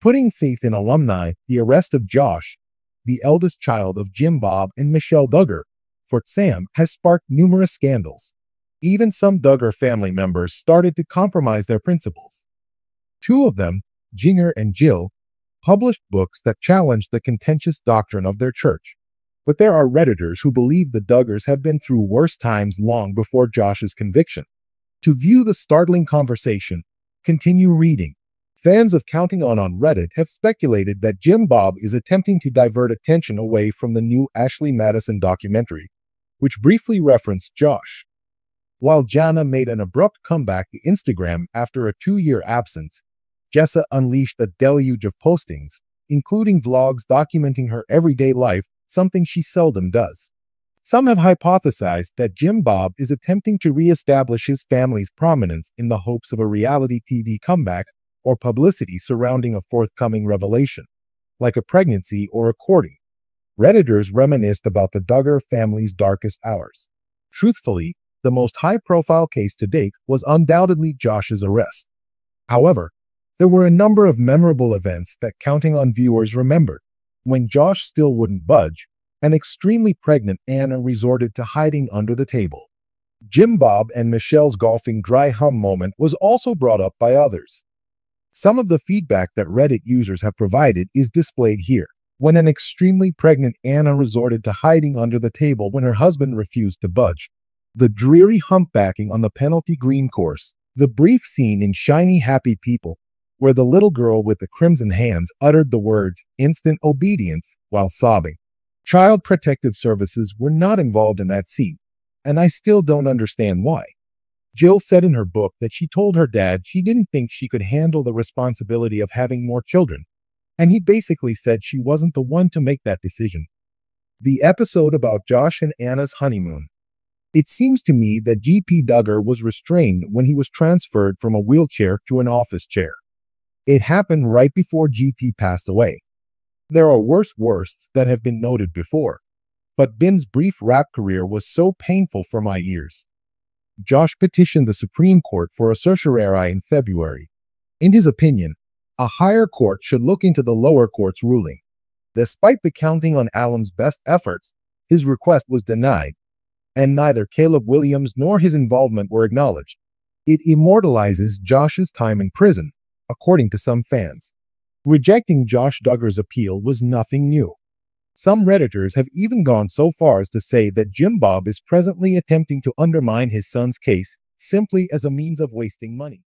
Putting faith in alumni, the arrest of Josh, the eldest child of Jim Bob and Michelle Duggar, for Sam, has sparked numerous scandals. Even some Duggar family members started to compromise their principles. Two of them, Ginger and Jill, published books that challenged the contentious doctrine of their church. But there are Redditors who believe the Duggars have been through worse times long before Josh's conviction. To view the startling conversation, continue reading. Fans of Counting on Reddit have speculated that Jim Bob is attempting to divert attention away from the new Ashley Madison documentary, which briefly referenced Josh. While Jana made an abrupt comeback to Instagram after a 2-year absence, Jessa unleashed a deluge of postings, including vlogs documenting her everyday life, something she seldom does. Some have hypothesized that Jim Bob is attempting to re-establish his family's prominence in the hopes of a reality TV comeback or publicity surrounding a forthcoming revelation, like a pregnancy or a courting. Redditors reminisced about the Duggar family's darkest hours. Truthfully, the most high-profile case to date was undoubtedly Josh's arrest. However, there were a number of memorable events that Counting On viewers remembered. When Josh still wouldn't budge, an extremely pregnant Anna resorted to hiding under the table. Jim Bob and Michelle's golfing dry hum moment was also brought up by others. Some of the feedback that Reddit users have provided is displayed here. When an extremely pregnant Anna resorted to hiding under the table when her husband refused to budge. The dreary humpbacking on the penalty green course. The brief scene in Shiny Happy People, where the little girl with the crimson hands uttered the words "instant obedience" while sobbing. Child Protective Services were not involved in that scene, and I still don't understand why. Jill said in her book that she told her dad she didn't think she could handle the responsibility of having more children, and he basically said she wasn't the one to make that decision. The episode about Josh and Anna's honeymoon. It seems to me that GP Duggar was restrained when he was transferred from a wheelchair to an office chair. It happened right before GP passed away. There are worse worsts that have been noted before, but Ben's brief rap career was so painful for my ears. Josh petitioned the Supreme Court for a certiorari in February. In his opinion, a higher court should look into the lower court's ruling. Despite the Counting On alum's best efforts, his request was denied, and neither Caleb Williams nor his involvement were acknowledged. It immortalizes Josh's time in prison, according to some fans. Rejecting Josh Duggar's appeal was nothing new. Some Redditors have even gone so far as to say that Jim Bob is presently attempting to undermine his son's case simply as a means of wasting money.